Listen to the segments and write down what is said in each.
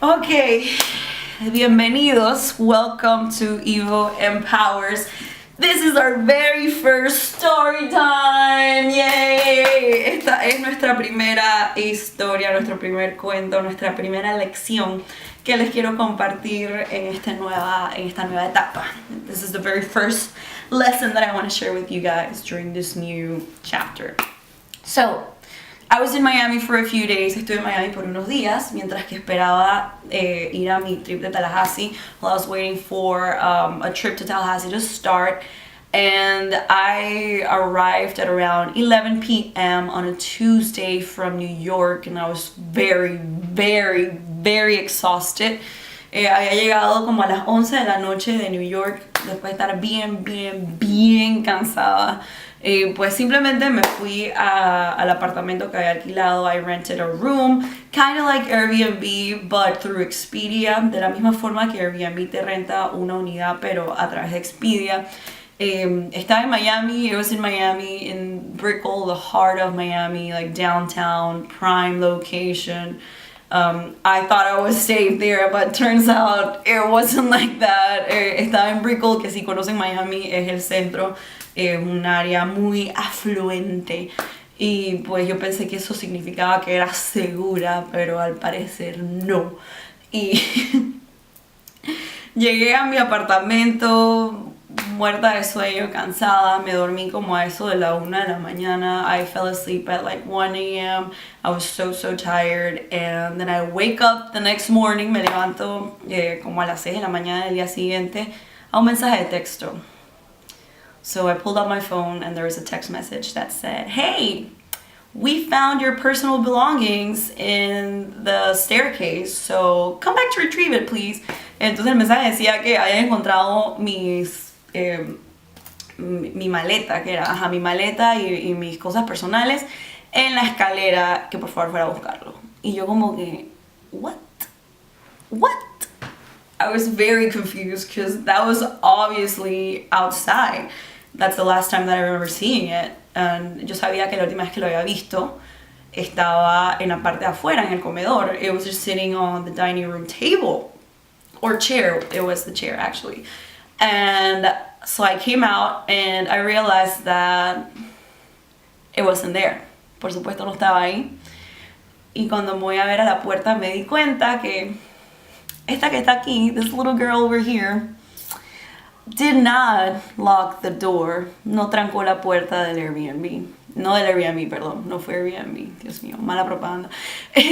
Okay, bienvenidos. Welcome to Evo Empowers. This is our very first story time. Yay! Esta es nuestra primera historia, nuestro primer cuento, nuestra primera lección que les quiero compartir en esta nueva etapa. This is the very first lesson that I want to share with you guys during this new chapter. So, I was in Miami for a few days. Estuve en Miami por unos días mientras que esperaba ir a mi trip de Tallahassee while I was waiting for a trip to Tallahassee to start. And I arrived at around 11 p.m. on a Tuesday from New York, and I was very, very, very exhausted. Había llegado como a las 11 de la noche de New York después de estar bien cansada. Pues simplemente me fui al apartamento que había alquilado. I rented a room, kind of like Airbnb, but through Expedia, de la misma forma que Airbnb te renta una unidad, pero a través de Expedia. Estaba en Miami. It was in Miami, in Brickell, the heart of Miami, like downtown, prime location. I thought I was safe there, but turns out it wasn't like that. Estaba en Brickell, que si conocen Miami es el centro, un área muy afluente. Y pues yo pensé que eso significaba que era segura, pero al parecer no. Y llegué a mi apartamento muerta de sueño, cansada. Me dormí como a eso de la 1 de la mañana. I fell asleep at like 1 a.m. I was so tired. And then I wake up the next morning. Me levanto como a las 6 de la mañana del día siguiente a un mensaje de texto. So I pulled out my phone and there was a text message that said, "Hey, we found your personal belongings in the staircase, so come back to retrieve it, please." Entonces el mensaje decía que había encontrado mi maleta, que era mi maleta y mis cosas personales en la escalera, que por favor fuera a buscarlo. Y yo como que, what? I was very confused because that was obviously outside. That's the last time that I remember seeing it. And yo sabía que la última vez que lo había visto estaba en la parte de afuera, en el comedor. It was just sitting on the dining room table. Or chair. It was the chair, actually. And so I came out and I realized that it wasn't there. Por supuesto no estaba ahí. Y cuando me voy a ver a la puerta me di cuenta que esta que está aquí, this little girl over here, did not lock the door. No trancó la puerta del Airbnb. No del Airbnb, perdón. No fue Airbnb. Dios mío, mala propaganda.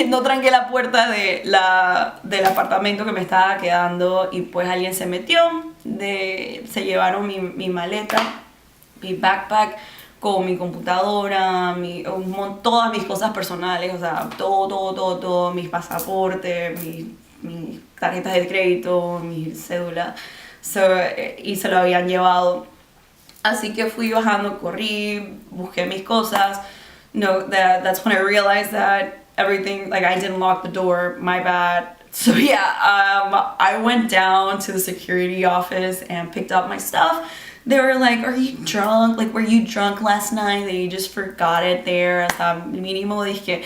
No tranqué la puerta del apartamento que me estaba quedando y pues alguien se metió. Se llevaron mi maleta, mi backpack con mi computadora, todas mis cosas personales. O sea, todo. Mis pasaportes, mis tarjetas de crédito, mi cédula. Y se lo habían llevado. Así que fui bajando, corrí, busqué mis cosas. No, that's when I realized that everything, like I didn't lock the door, my bad. So yeah, I went down to the security office and picked up my stuff. They were like, "Are you drunk? Like, were you drunk last night that you just forgot it there?" O sea, mínimo dije,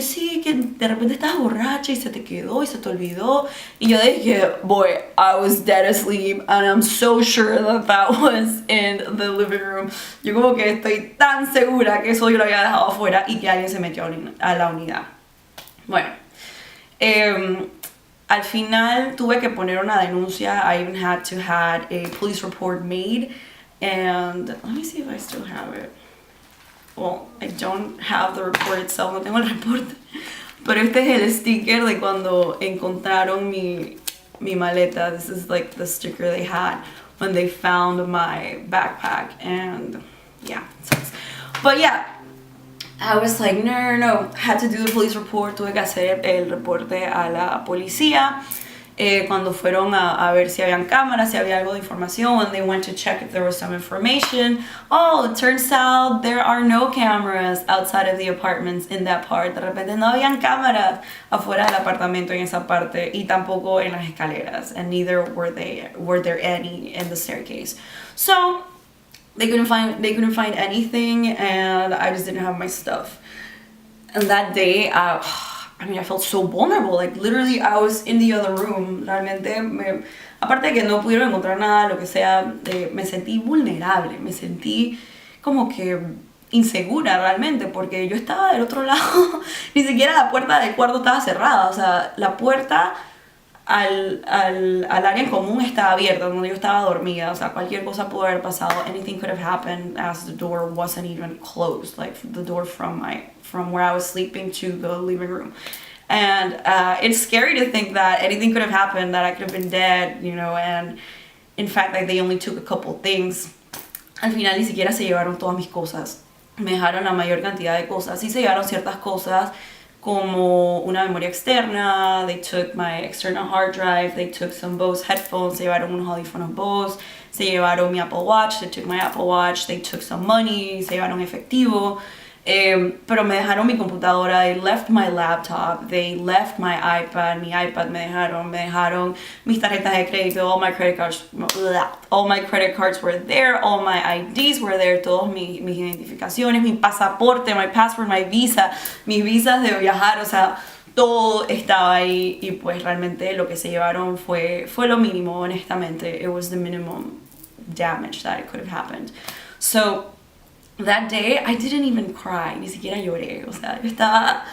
sí, que de repente estabas borracha y se te quedó y se te olvidó. Y yo dije, boy, I was dead asleep and I'm so sure that was in the living room. Yo como que estoy tan segura que eso yo lo había dejado afuera y que alguien se metió a la unidad. Bueno, al final tuve que poner una denuncia. I even had to have a police report made. And let me see if I still have it. Well, I don't have the report itself. No tengo el reporte. Pero este es el sticker de cuando encontraron mi maleta. This is like the sticker they had when they found my backpack. And yeah, it sucks. But yeah, I was like, no. Had to do the police report. Tuve que hacer el reporte a la policía. Cuando fueron a ver si habían cámaras, si había algo de información, when they went to check if there was some information. Oh, it turns out there are no cameras outside of the apartments in that part. De repente no habían cámaras afuera del apartamento en esa parte y tampoco en las escaleras. And neither were there any in the staircase. So they couldn't find anything, and I just didn't have my stuff. And that day, I mean, I felt so vulnerable. Like, literally, I was in the other room. Realmente, aparte de que no pudieron encontrar nada, lo que sea, me sentí vulnerable. Me sentí como que insegura realmente, porque yo estaba del otro lado. Ni siquiera la puerta del cuarto estaba cerrada. O sea, la puerta al área en común estaba abierta, donde yo estaba dormida. O sea, cualquier cosa pudo haber pasado. Anything could have happened as the door wasn't even closed. Like, the door from where I was sleeping to the living room. And it's scary to think that anything could have happened, that I could have been dead, you know, and in fact, like, they only took a couple things. Al final ni siquiera se llevaron todas mis cosas. Me dejaron la mayor cantidad de cosas. Sí se llevaron ciertas cosas, como una memoria externa. They took my external hard drive. They took some Bose headphones. Se llevaron unos audífonos Bose. Se llevaron mi Apple Watch. They took my Apple Watch. They took some money. Se llevaron efectivo. Pero me dejaron mi computadora. They left my laptop. They left my iPad. Mi iPad me dejaron mis tarjetas de crédito. All my credit cards were there. All my IDs were there. Todos mis identificaciones, mi pasaporte, my passport, my visa, mis visas de viajar, o sea, todo estaba ahí. Y pues realmente lo que se llevaron fue lo mínimo, honestamente. It was the minimum damage that it could have happened. So that day, I didn't even cry, ni siquiera lloré, o sea, yo estaba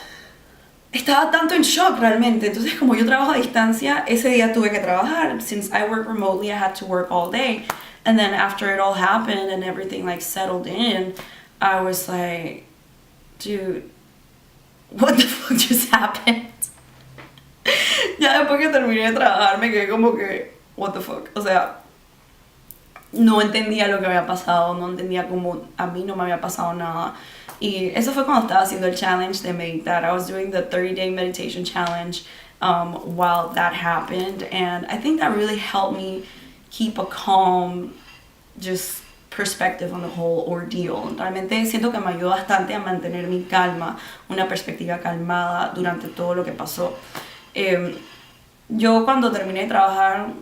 tanto en shock realmente. Entonces, como yo trabajo a distancia, ese día tuve que trabajar. Since I work remotely, I had to work all day. And then after it all happened and everything like settled in, I was like, dude, what the fuck just happened? Ya después que terminé de trabajar, me quedé como que, what the fuck, o sea, no entendía lo que había pasado, no entendía cómo a mí no me había pasado nada. Y eso fue cuando estaba haciendo el challenge de meditar. I was doing the 30-day meditation challenge while that happened, and I think that really helped me keep a calm, just perspective on the whole ordeal. Realmente siento que me ayudó bastante a mantener mi calma, una perspectiva calmada durante todo lo que pasó. Yo cuando terminé de trabajar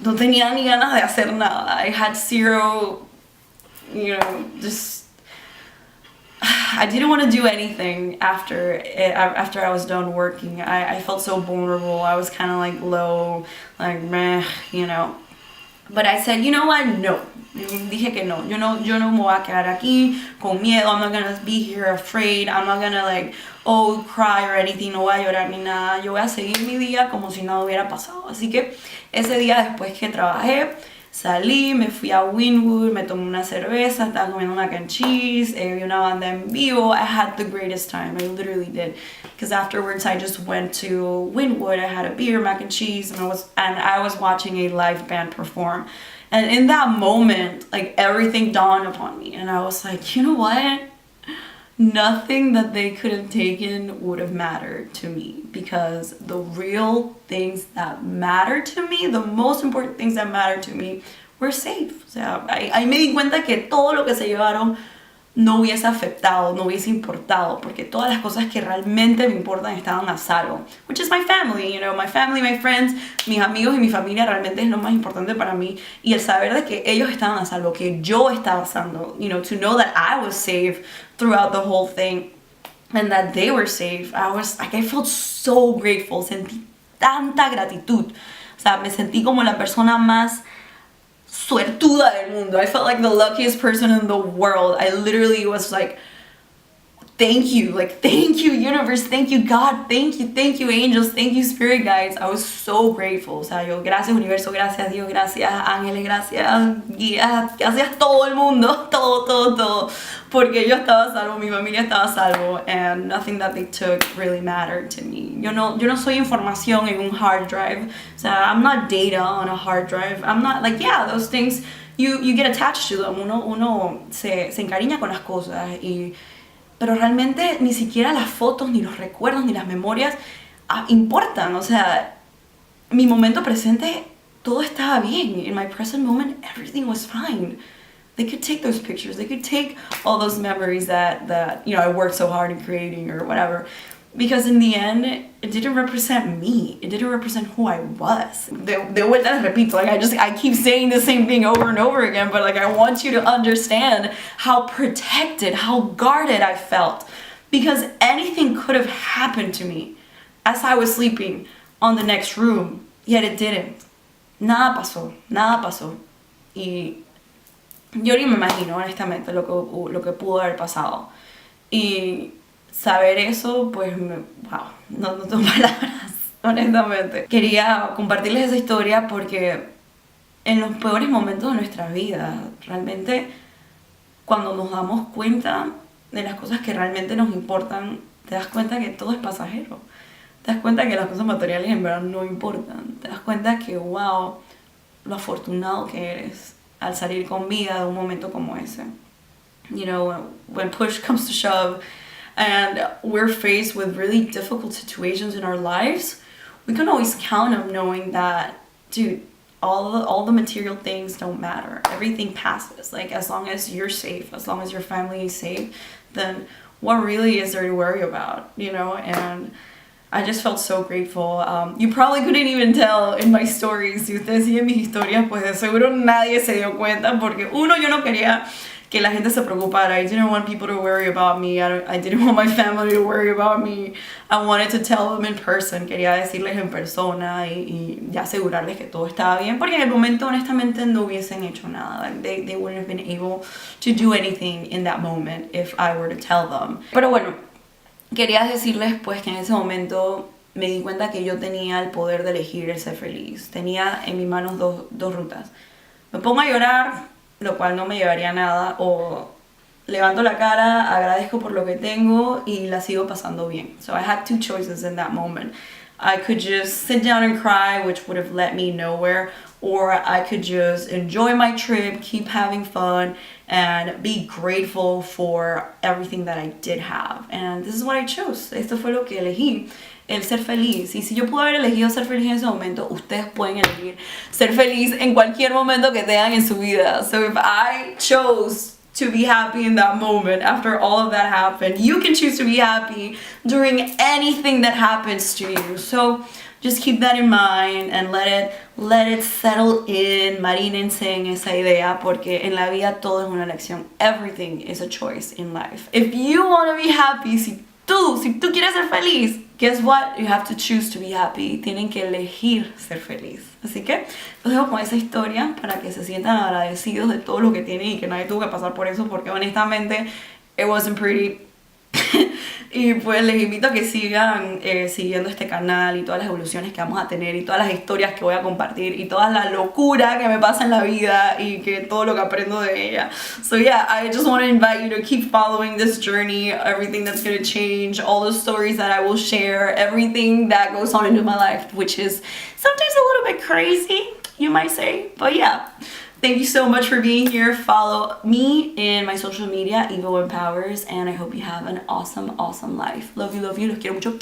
no tenía ni ganas de hacer nada. I had zero, you know, just I didn't want to do anything after I was done working. I felt so vulnerable. I was kind of like low, like meh, you know. But I said, you know what? No. Dije que no. Yo no me voy a quedar aquí con miedo. I'm not gonna be here afraid. I'm not gonna like, oh, cry or anything. No voy a llorar ni nada. Yo voy a seguir mi día como si nada hubiera pasado. Así que ese día después que trabajé, salí, me fui a Wynwood, me tomé una cerveza, estaba comiendo mac and cheese, vi una banda en vivo. I had the greatest time. I literally did. Because afterwards I just went to Wynwood, I had a beer, mac and cheese, and I was watching a live band perform. And in that moment, like, everything dawned upon me, and I was like, you know what? Nothing that they could have taken would have mattered to me, because the real things that mattered to me, the most important things that mattered to me, were safe. O sea, ahí me di cuenta que todo lo que se llevaron no hubiese afectado, no hubiese importado, porque todas las cosas que realmente me importan estaban a salvo. Which is my family, you know, my family, my friends, mis amigos y mi familia realmente es lo más importante para mí. Y el saber de que ellos estaban a salvo, que yo estaba a salvo, you know, to know that I was safe throughout the whole thing and that they were safe, I felt so grateful. Sentí tanta gratitud. O sea, me sentí como la persona más suertuda del mundo. I felt like the luckiest person in the world. I literally was like, thank you universe, thank you God, thank you angels, thank you spirit guides. I was so grateful. O sea, yo, gracias universo, gracias Dios, gracias ángeles, gracias guías, gracias todo el mundo, todo, porque yo estaba a salvo, mi familia estaba a salvo, and nothing that they took really mattered to me. Yo no soy información en un hard drive. O sea, I'm not data on a hard drive. I'm not like, yeah, those things you get attached to them. Uno se encariña con las cosas, pero realmente ni siquiera las fotos, ni los recuerdos, ni las memorias importan. O sea, mi momento presente, todo estaba bien. In my present moment, everything was fine. They could take those pictures. They could take all those memories that you know, I worked so hard in creating or whatever. Because in the end, it didn't represent me. It didn't represent who I was. De vuelta les repito, like I keep saying the same thing over and over again, but like I want you to understand how protected, how guarded I felt. Because anything could have happened to me. as I was sleeping on the next room, yet it didn't. Nada pasó, nada pasó. Y yo ni me imagino, honestamente, lo que pudo haber pasado. Y saber eso, pues, wow, no tengo palabras, honestamente. Quería compartirles esa historia porque en los peores momentos de nuestra vida, realmente, cuando nos damos cuenta de las cosas que realmente nos importan, te das cuenta que todo es pasajero. Te das cuenta que las cosas materiales en verdad no importan. Te das cuenta que, wow, lo afortunado que eres al salir con vida de un momento como ese. You know, when push comes to shove and we're faced with really difficult situations in our lives, we can always count on knowing that, dude, all the material things don't matter. Everything passes. Like, as long as you're safe, as long as your family is safe, then what really is there to worry about, you know? And I just felt so grateful. You probably couldn't even tell in my stories. Si ustedes siguen mis historias, pues de seguro nadie se dio cuenta porque uno, yo no quería que la gente se preocupara. I didn't want people to worry about me. I didn't want my family to worry about me. I wanted to tell them in person. Quería decirles en persona y asegurarles que todo estaba bien, porque en el momento honestamente no hubiesen hecho nada. Like, they wouldn't have been able to do anything in that moment if I were to tell them. Pero bueno, quería decirles pues que en ese momento me di cuenta que yo tenía el poder de elegir el ser feliz. Tenía en mis manos dos rutas. Me pongo a llorar, lo cual no me llevaría a nada, o levanto la cara, agradezco por lo que tengo y la sigo pasando bien. So I had two choices in that moment. I could just sit down and cry, which would have led me nowhere, or I could just enjoy my trip, keep having fun, and be grateful for everything that I did have. And this is what I chose. Esto fue lo que elegí, el ser feliz. Y si yo pude haber elegido ser feliz en ese momento, ustedes pueden elegir ser feliz en cualquier momento que tengan en su vida. So if I chose to be happy in that moment after all of that happened, you can choose to be happy during anything that happens to you. So just keep that in mind and let it settle in. Marínense en esa idea, porque en la vida todo es una elección. Everything is a choice in life. If you want to be happy, si tú quieres ser feliz, guess what? You have to choose to be happy. Tienen que elegir ser feliz. Así que los dejo con esa historia para que se sientan agradecidos de todo lo que tienen y que nadie tuvo que pasar por eso, porque honestamente it wasn't pretty. Y pues les invito a que sigan siguiendo este canal y todas las evoluciones que vamos a tener y todas las historias que voy a compartir y toda la locura que me pasa en la vida y que todo lo que aprendo de ella. So yeah, I just want to invite you to keep following this journey, everything that's going to change, all the stories that I will share, everything that goes on into my life, which is sometimes a little bit crazy, you might say, but yeah. Thank you so much for being here. Follow me in my social media, Evo Empowers, and I hope you have an awesome, awesome life. Love you, los quiero mucho.